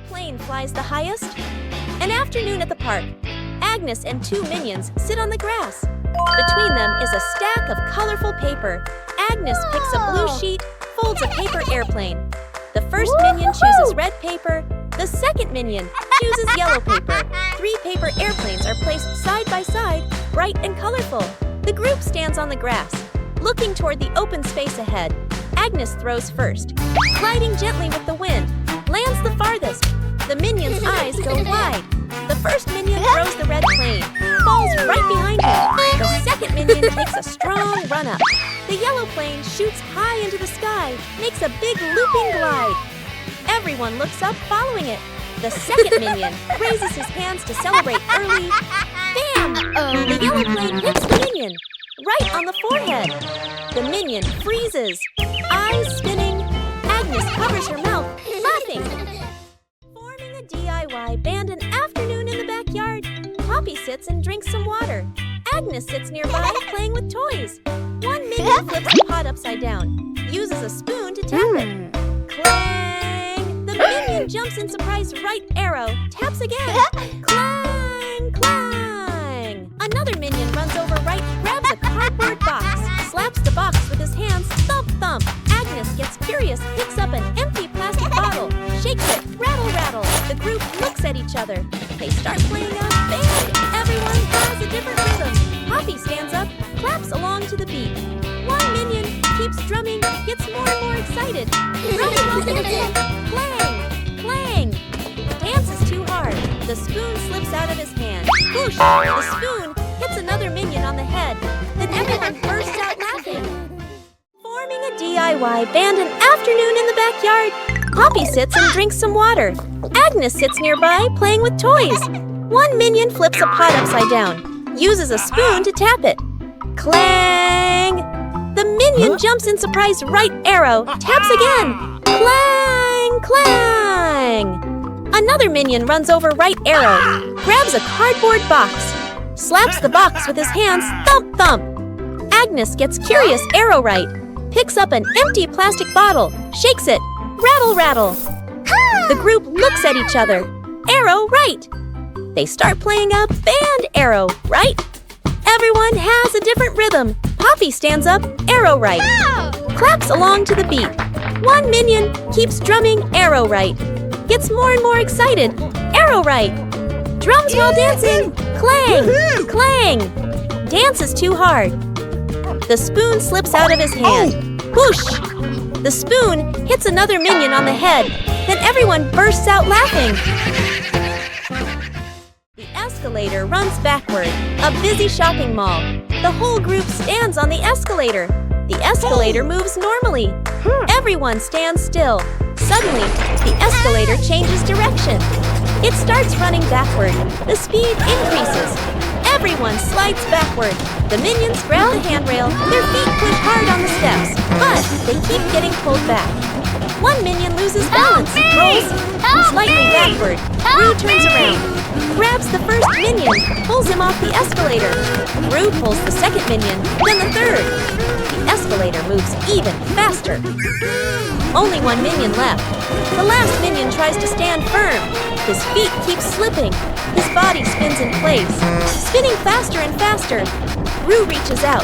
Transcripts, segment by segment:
plane flies the highest? An afternoon at the park. Agnes and two minions sit on the grass. Between them is a stack of colorful paper. Agnes picks a blue sheet, folds a paper airplane. The first minion chooses red paper. The second minion chooses yellow paper. 3 paper airplanes are placed side by side, bright and colorful. The group stands on the grass, looking toward the open space ahead. Agnes throws first, gliding gently with the wind, lands the farthest. The minion's eyes go wide. The first minion throws the red plane, falls right behind him. The second minion takes a strong run-up. The yellow plane shoots high into the sky, makes a big looping glide. Everyone looks up following it. The second minion raises his hands to celebrate early. Bam! The yellow plane hits the minion, right on the forehead. The minion freezes, eyes spinning. Agnes covers her mouth, laughing. Forming a DIY band an afternoon in the backyard. Poppy sits and drinks some water. Agnes sits nearby playing with toys. One minion flips the pot upside down, uses a spoon to tap it. Clang! The minion jumps in surprise right arrow, taps again. Clang! Clang! Another minion runs over right, grabs a cardboard box, slaps the box with his hands, thump thump. Agnes gets curious, picks up an empty plastic bottle, shakes it, rattle rattle. The group looks at each other. They start playing a band. Everyone has a different rhythm. Poppy stands up, claps along to the beat. One minion keeps drumming, gets more and more excited. Drumming while dancing. Clang! Clang! Dance is too hard. The spoon slips out of his hand. Whoosh! The spoon hits another minion on the head. Then everyone bursts out laughing. Forming a DIY band an afternoon in the backyard. Poppy sits and drinks some water. Agnes sits nearby playing with toys. One minion flips a pot upside down, uses a spoon to tap it. Clang! The minion jumps in surprise right arrow, taps again. Clang! Clang! Another minion runs over right arrow, grabs a cardboard box, slaps the box with his hands, thump thump. Agnes gets curious arrow right, picks up an empty plastic bottle, shakes it, rattle rattle. The group looks at each other. Arrow right. They start playing a band arrow right. Everyone has a different rhythm. Poppy stands up, arrow right. Claps along to the beat. One minion keeps drumming arrow right. Gets more and more excited. Arrow right. Drums while dancing. Clang, clang. Dance is too hard. The spoon slips out of his hand. Whoosh! The spoon hits another minion on the head. Then everyone bursts out laughing. The escalator runs backward. A busy shopping mall. The whole group stands on the escalator. The escalator moves normally. Everyone stands still. Suddenly, the escalator changes direction. It starts running backward. The speed increases. Everyone slides backward. The minions grab the handrail. Their feet push hard on the steps, but they keep getting pulled back. One minion loses balance, rolls slightly backward. Gru turns around, grabs the first minion, pulls him off the escalator. Gru pulls the second minion, then the third. The escalator moves even faster. Only one minion left. The last minion tries to stand firm. His feet keep slipping. His body spins in place, spinning faster and faster. Gru reaches out,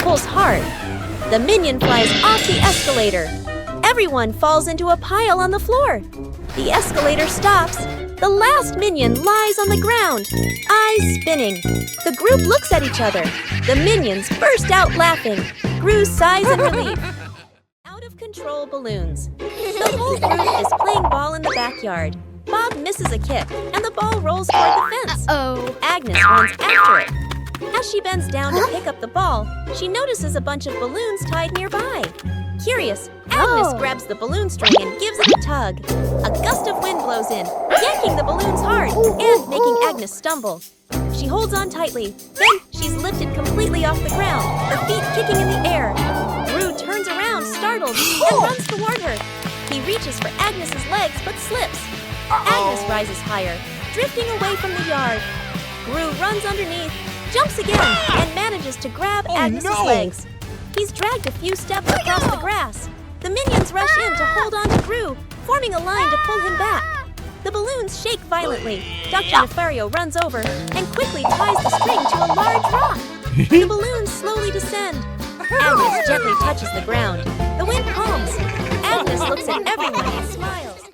pulls hard. The minion flies off the escalator. Everyone falls into a pile on the floor. The escalator stops. The last minion lies on the ground, eyes spinning. The group looks at each other. The minions burst out laughing. Gru sighs in relief. Out of control balloons. The whole group is playing ball in the backyard. Bob misses a kick, and the ball rolls toward the fence. Agnes runs after it. As she bends down to pick up the ball, she notices a bunch of balloons tied nearby. Curious, Agnes grabs the balloon string and gives it a tug. A gust of wind blows in, yanking the balloons hard and making Agnes stumble. She holds on tightly, then she's lifted completely off the ground, her feet kicking in the air. Gru turns around, startled, and runs toward her. He reaches for Agnes's legs but slips. Agnes rises higher, drifting away from the yard. Gru runs underneath, jumps again, and manages to grab Agnes's legs. He's dragged a few steps across the grass. The minions rush in to hold on to Gru, forming a line to pull him back. The balloon minions shake violently. Dr. Nefario runs over and quickly ties the string to a large rock. The balloons slowly descend. Agnes gently touches the ground. The wind calms. Agnes looks at everyone and smiles.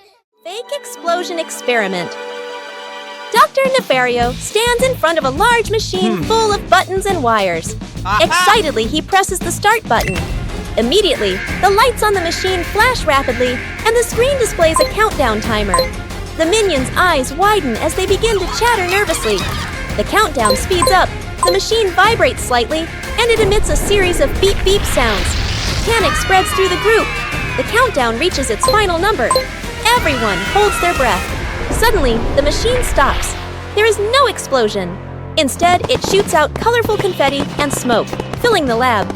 Fake explosion experiment. Dr. Nefario stands in front of a large machine full of buttons and wires. Excitedly, he presses the start button. Immediately, the lights on the machine flash rapidly, and the screen displays a countdown timer. The minions' eyes widen as they begin to chatter nervously. The countdown speeds up, the machine vibrates slightly, and it emits a series of beep-beep sounds. Panic spreads through the group. The countdown reaches its final number. Everyone holds their breath. Suddenly, the machine stops. There is no explosion. Instead, it shoots out colorful confetti and smoke, filling the lab.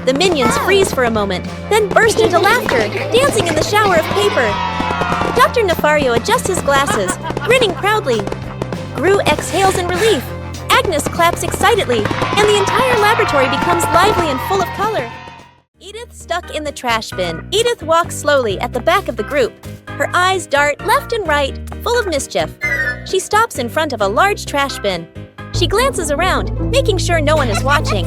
The minions freeze for a moment, then burst into laughter, dancing in the shower of paper. Dr. Nefario adjusts his glasses, grinning proudly. Gru exhales in relief. Agnes claps excitedly, and the entire laboratory becomes lively and full of color. Edith stuck in the trash bin. Edith walks slowly at the back of the group. Her eyes dart left and right, full of mischief. She stops in front of a large trash bin. She glances around, making sure no one is watching.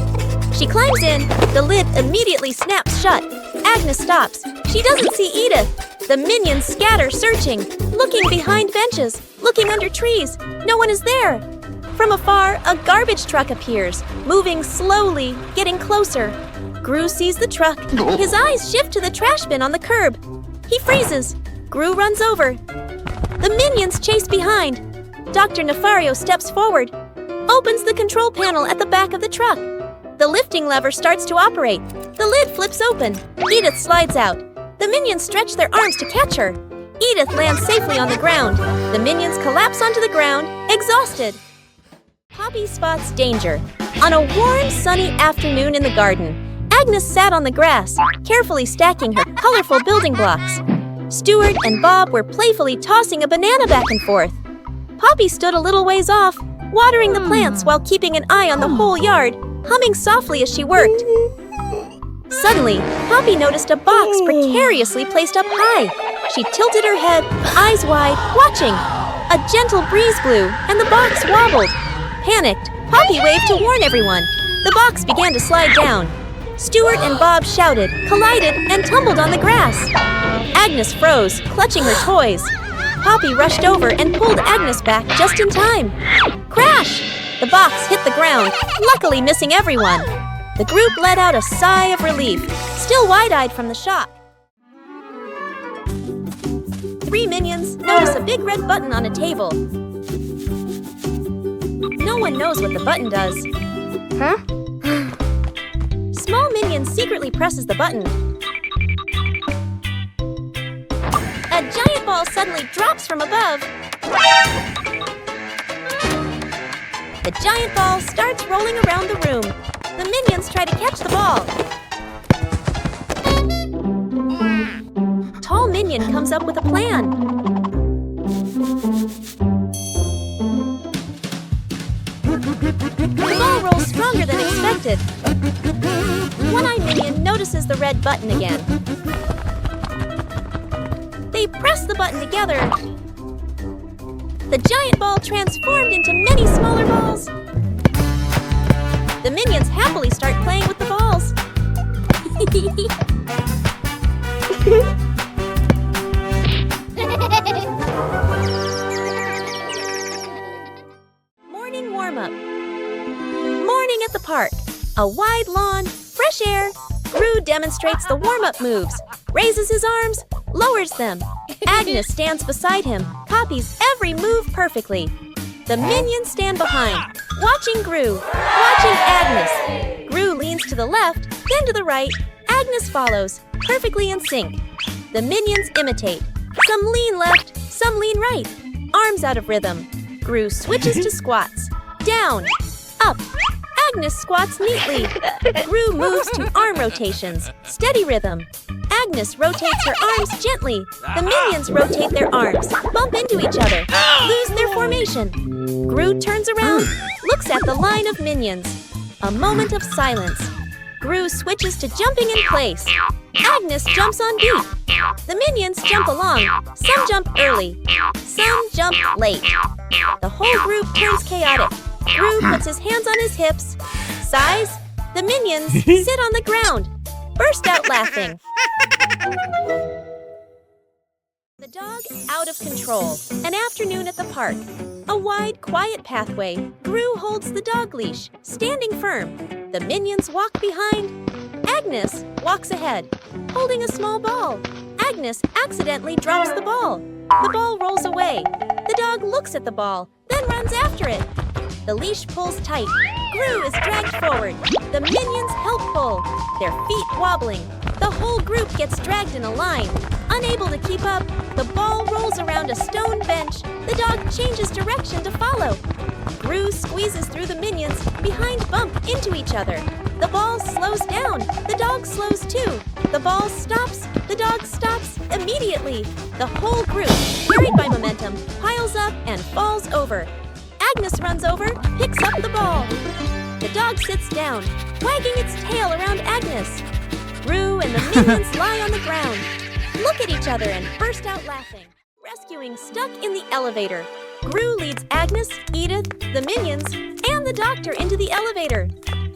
She climbs in. The lid immediately snaps shut. Agnes stops. She doesn't see Edith. The minions scatter, searching, looking behind benches, looking under trees. No one is there. From afar, a garbage truck appears, moving slowly, getting closer. Gru sees the truck. His eyes shift to the trash bin on the curb. He freezes. Gru runs over. The minions chase behind. Dr. Nefario steps forward, opens the control panel at the back of the truck. The lifting lever starts to operate. The lid flips open. Edith slides out. The minions stretch their arms to catch her. Edith lands safely on the ground. The minions collapse onto the ground, exhausted. Poppy spots danger. On a warm, sunny afternoon in the garden, Agnes sat on the grass, carefully stacking her colorful building blocks. Stuart and Bob were playfully tossing a banana back and forth. Poppy stood a little ways off, watering the plants while keeping an eye on the whole yard, humming softly as she worked. Suddenly, Poppy noticed a box precariously placed up high. She tilted her head, eyes wide, watching. A gentle breeze blew, and the box wobbled. Panicked, Poppy waved to warn everyone. The box began to slide down. Stuart and Bob shouted, collided, and tumbled on the grass. Agnes froze, clutching her toys. Poppy rushed over and pulled Agnes back just in time. Crash! The box hit the ground, luckily missing everyone. The group let out a sigh of relief, still wide-eyed from the shock. 3 minions notice a big red button on a table. No one knows what the button does. Huh? Small minion secretly presses the button. A giant ball suddenly drops from above. The giant ball starts rolling around the room. The minions try to catch the ball. Tall Minion comes up with a plan. The ball rolls stronger than expected. One-Eye Minion notices the red button again. They press the button together. The giant ball transformed into many smaller balls. The minions happily start playing with the balls. Morning warm-up. Morning at the park. A wide lawn, fresh air. Gru demonstrates the warm-up moves, raises his arms, lowers them. Agnes stands beside him, copies every move perfectly. The minions stand behind, watching Gru, watching Agnes. Gru leans to the left, then to the right. Agnes follows, perfectly in sync. The minions imitate. Some lean left, some lean right. Arms out of rhythm. Gru switches to squats. Down, up. Agnes squats neatly. Gru moves to arm rotations. Steady rhythm. Agnes rotates her arms gently. The minions rotate their arms, bump into each other, lose their formation. Gru turns around, looks at the line of minions. A moment of silence. Gru switches to jumping in place. Agnes jumps on beat. The minions jump along. Some jump early. Some jump late. The whole group turns chaotic. Gru puts his hands on his hips, sighs. The minions sit on the ground, burst out laughing. The dog out of control. An afternoon at the park. A wide, quiet pathway. Gru holds the dog leash, standing firm. The minions walk behind. Agnes walks ahead, holding a small ball. Agnes accidentally drops the ball. The ball rolls away. The dog looks at the ball, then runs after it. The leash pulls tight. Gru is dragged forward. The minions help pull, their feet wobbling. The whole group gets dragged in a line. Unable to keep up, the ball rolls around a stone bench. The dog changes direction to follow. Gru squeezes through the minions. Behind bump into each other. The ball slows down. The dog slows too. The ball stops. The dog stops immediately. The whole group, carried by momentum, piles up and falls over. Agnes runs over, picks up the ball. The dog sits down, wagging its tail around Agnes. Gru and the minions lie on the ground, look at each other and burst out laughing. Rescuing stuck in the elevator. Gru leads Agnes, Edith, the minions, and the doctor into the elevator.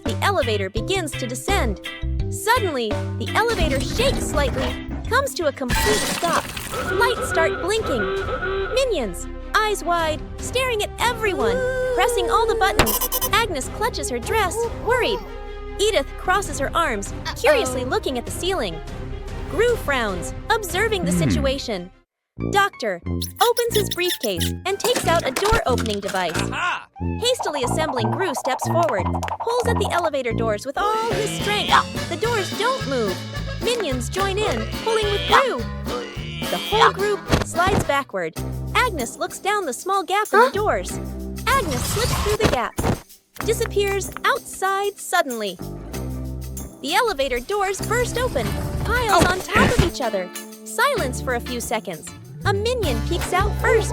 The elevator begins to descend. Suddenly, the elevator shakes slightly, comes to a complete stop. Lights start blinking. Minions, eyes wide, staring at everyone, pressing all the buttons. Agnes clutches her dress, worried. Edith crosses her arms, curiously looking at the ceiling. Gru frowns, observing the situation. Doctor opens his briefcase and takes out a door-opening device. Hastily assembling, Gru steps forward, pulls at the elevator doors with all his strength. The doors don't move. Minions join in, pulling with Gru. The whole group slides backward. Agnes looks down the small gap in the doors. Agnes slips through the gap, disappears outside suddenly. The elevator doors burst open, piles on top of each other. Silence for a few seconds. A minion peeks out first.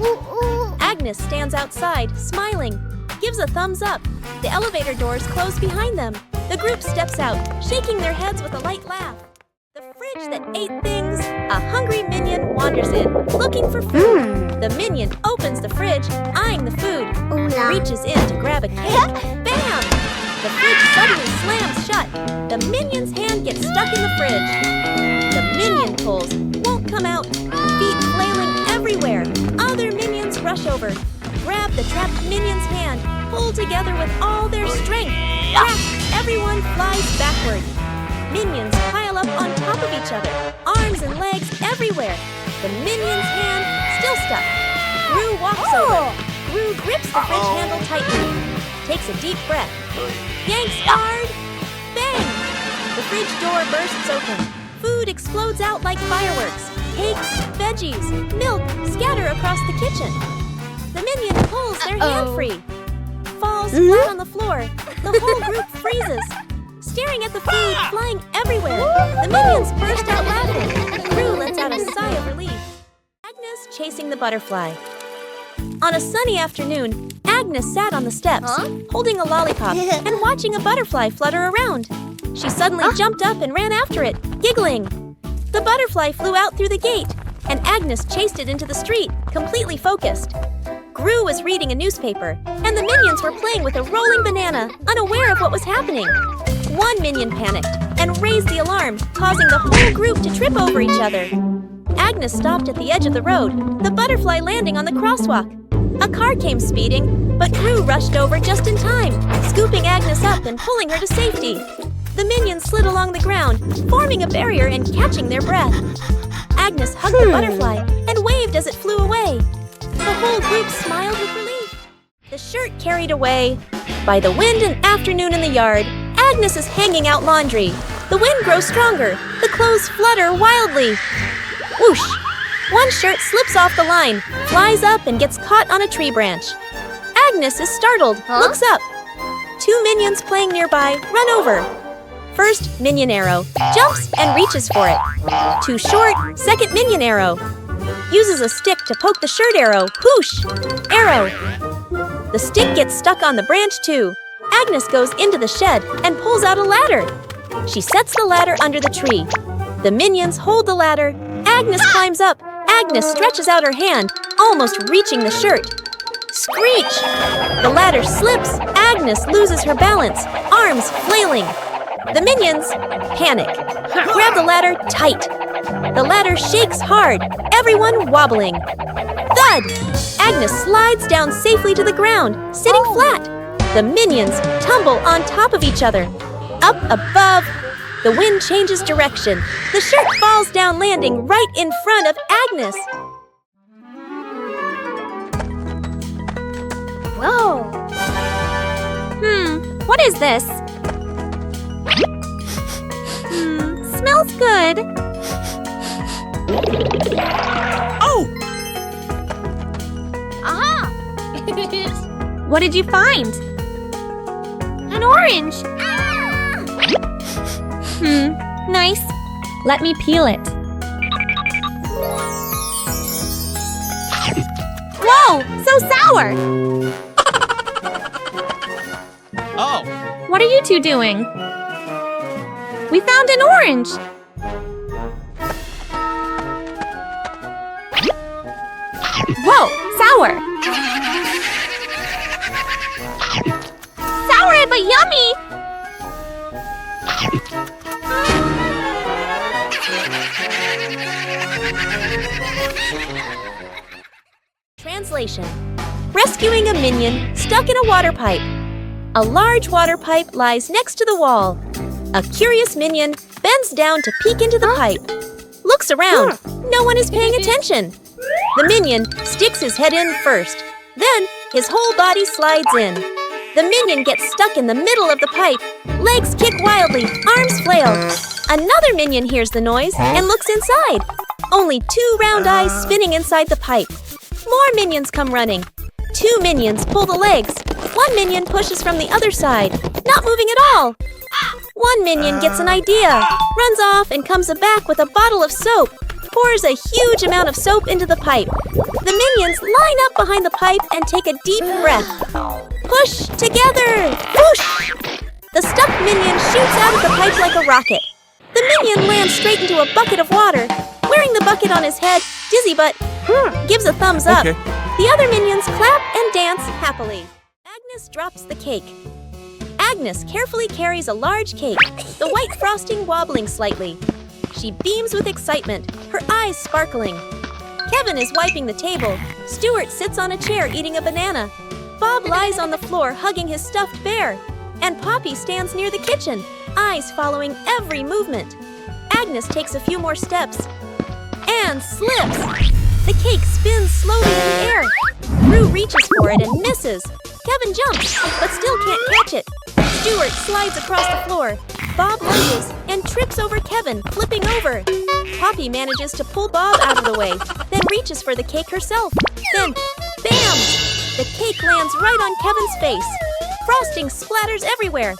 Agnes stands outside, smiling, gives a thumbs up. The elevator doors close behind them. The group steps out, shaking their heads with a light laugh. The fridge that ate things, a hungry minion wanders in, looking for food. The minion opens the fridge, eyeing the food, reaches in to grab a cake. Bam! The fridge suddenly slams shut. The minion's hand gets stuck in the fridge. The minion pulls, won't come out, feet flailing everywhere. Other minions rush over, grab the trapped minion's hand, pull together with all their strength. Crack! Everyone flies backward. Minions pile up on top of each other, arms and legs everywhere. The minion's hand still stuck. Gru walks over. Gru grips the fridge handle tightly, takes a deep breath, yanks hard. Bang! The fridge door bursts open. Food explodes out like fireworks. Cakes, veggies, milk scatter across the kitchen. The minion pulls their hand free, falls flat on the floor. The whole group freezes, staring at the food flying everywhere. The minions burst out laughing. Gru lets out a sigh of relief. Agnes chasing the butterfly. On a sunny afternoon, Agnes sat on the steps, holding a lollipop and watching a butterfly flutter around. She suddenly jumped up and ran after it, giggling. The butterfly flew out through the gate, and Agnes chased it into the street, completely focused. Gru was reading a newspaper, and the minions were playing with a rolling banana, unaware of what was happening. One minion panicked and raised the alarm, causing the whole group to trip over each other. Agnes stopped at the edge of the road, the butterfly landing on the crosswalk. A car came speeding, but Gru rushed over just in time, scooping Agnes up and pulling her to safety. The minions slid along the ground, forming a barrier and catching their breath. Agnes hugged the butterfly and waved as it flew away. The whole group smiled with relief. The shirt carried away. By the wind and afternoon in the yard, Agnes is hanging out laundry. The wind grows stronger. The clothes flutter wildly. Whoosh! One shirt slips off the line, flies up and gets caught on a tree branch. Agnes is startled, looks up. Two minions playing nearby run over. First minion arrow, jumps and reaches for it. Too short, second minion arrow. Uses a stick to poke the shirt arrow, whoosh! Arrow. The stick gets stuck on the branch too. Agnes goes into the shed and pulls out a ladder. She sets the ladder under the tree. The minions hold the ladder. Agnes climbs up. Agnes stretches out her hand, almost reaching the shirt. Screech! The ladder slips. Agnes loses her balance, arms flailing. The minions panic. Grab the ladder tight. The ladder shakes hard, everyone wobbling. Thud! Agnes slides down safely to the ground, sitting flat. The minions tumble on top of each other. Up above, the wind changes direction. The shirt falls down, landing right in front of Agnes. Whoa! What is this? Smells good. Oh! Aha! What did you find? An orange. Nice. Let me peel it. Whoa! So sour! Oh! What are you two doing? We found an orange. Whoa, sour. Sour but yummy! Translation: rescuing a minion stuck in a water pipe. A large water pipe lies next to the wall. A curious minion bends down to peek into the pipe. Looks around. No one is paying attention. The minion sticks his head in first. Then his whole body slides in. The minion gets stuck in the middle of the pipe. Legs kick wildly, arms flail. Another minion hears the noise and looks inside. Only 2 round eyes spinning inside the pipe. More minions come running. 2 minions pull the legs. 1 minion pushes from the other side, not moving at all. 1 minion gets an idea, runs off and comes back with a bottle of soap, pours a huge amount of soap into the pipe. The minions line up behind the pipe and take a deep breath. Push together! Whoosh! The stuck minion shoots out of the pipe like a rocket. The minion lands straight into a bucket of water. Wearing the bucket on his head, Dizzy Butt gives a thumbs up. Okay. The other minions clap and dance happily. Agnes drops the cake. Agnes carefully carries a large cake, the white frosting wobbling slightly. She beams with excitement, her eyes sparkling. Kevin is wiping the table. Stuart sits on a chair eating a banana. Bob lies on the floor hugging his stuffed bear. And Poppy stands near the kitchen, eyes following every movement. Agnes takes a few more steps and slips. The cake spins slowly in the air. Rue reaches for it and misses. Kevin jumps, but still can't catch it. Stuart slides across the floor. Bob lunges and trips over Kevin, flipping over. Poppy manages to pull Bob out of the way, then reaches for the cake herself. Then, bam! The cake lands right on Kevin's face. Frosting splatters everywhere.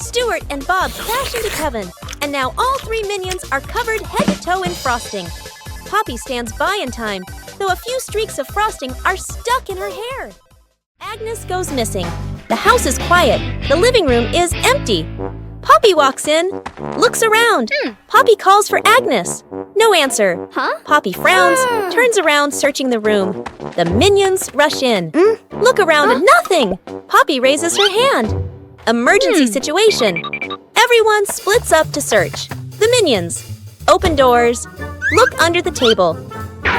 Stuart and Bob crash into Kevin, and now all 3 minions are covered head to toe in frosting. Poppy stands by in time, though a few streaks of frosting are stuck in her hair. Agnes goes missing. The house is quiet. The living room is empty. Poppy walks in, looks around. Poppy calls for Agnes. No answer. Poppy frowns, turns around, searching the room. The minions rush in. Look around, nothing. Poppy raises her hand. Emergency situation. Everyone splits up to search. The minions. Open doors. Look under the table.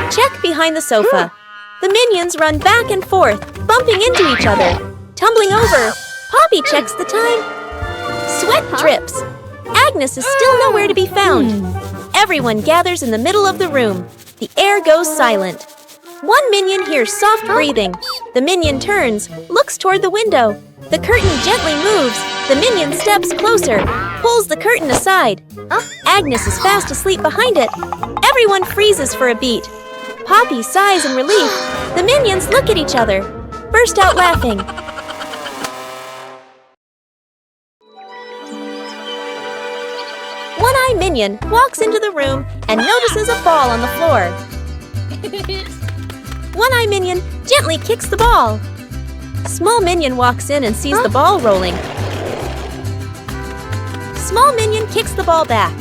Check behind the sofa. The minions run back and forth, bumping into each other. Tumbling over. Poppy checks the time. Sweat drips. Agnes is still nowhere to be found. Everyone gathers in the middle of the room. The air goes silent. 1 minion hears soft breathing. The minion turns, looks toward the window. The curtain gently moves. The minion steps closer, pulls the curtain aside. Agnes is fast asleep behind it. Everyone freezes for a beat. Poppy sighs in relief. The minions look at each other, burst out laughing. One-Eye Minion walks into the room and notices a ball on the floor. One-Eye Minion gently kicks the ball. Small Minion walks in and sees the ball rolling. Small Minion kicks the ball back.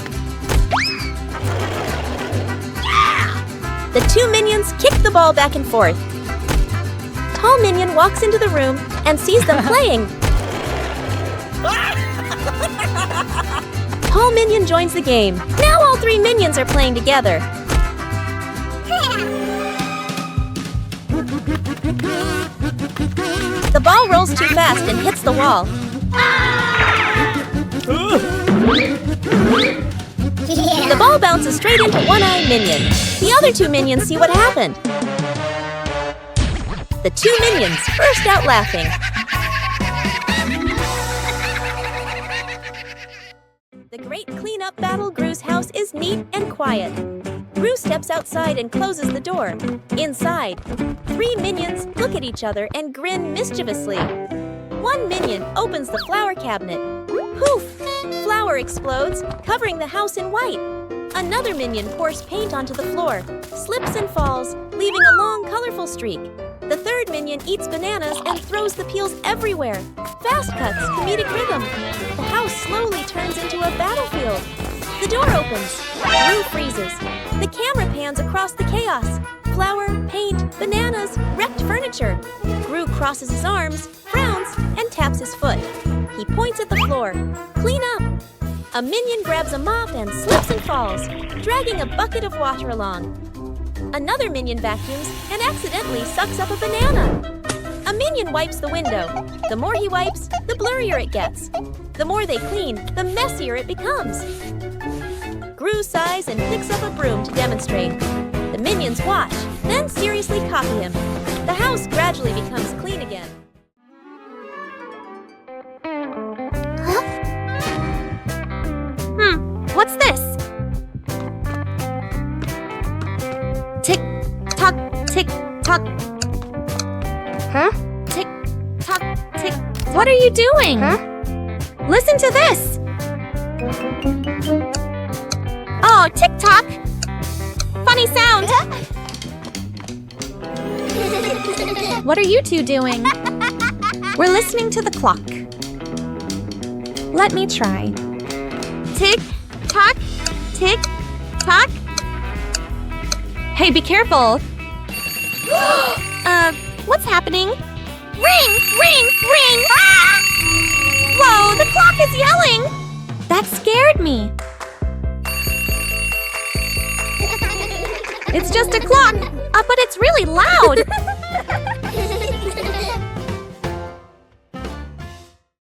The two minions kick the ball back and forth. Tall Minion walks into the room and sees them playing. Tall Minion joins the game. Now all three minions are playing together. The ball rolls too fast and hits the wall. The ball bounces straight into One-Eye Minion. The other two minions see what happened. The two minions burst out laughing. The great cleanup battle Gru's house is neat and quiet. Gru steps outside and closes the door. Inside, three minions look at each other and grin mischievously. One minion opens the flower cabinet. Poof! Flour explodes, covering the house in white. Another minion pours paint onto the floor, slips and falls, leaving a long, colorful streak. The third minion eats bananas and throws the peels everywhere. Fast cuts, comedic rhythm. The house slowly turns into a battlefield. The door opens. Gru freezes. The camera pans across the chaos. Flour, paint, bananas, wrecked furniture. Gru crosses his arms, frowns, and taps his foot. He points at the floor. Clean up! A minion grabs a mop and slips and falls, dragging a bucket of water along. Another minion vacuums and accidentally sucks up a banana. A minion wipes the window. The more he wipes, the blurrier it gets. The more they clean, the messier it becomes. Gru sighs and picks up a broom to demonstrate. The minions watch, then seriously copy him. The house gradually becomes clean again. What's this? Tick tock, tick tock. Huh? Tick tock, tick. What are you doing? Huh? Listen to this. Oh, tick tock. Funny sound. What are you two doing? We're listening to the clock. Let me try. Tick tock, tick tock. Hey, be careful. What's happening? Ring, ring, ring! Ah! Whoa, the clock is yelling! That scared me. It's just a clock, but it's really loud.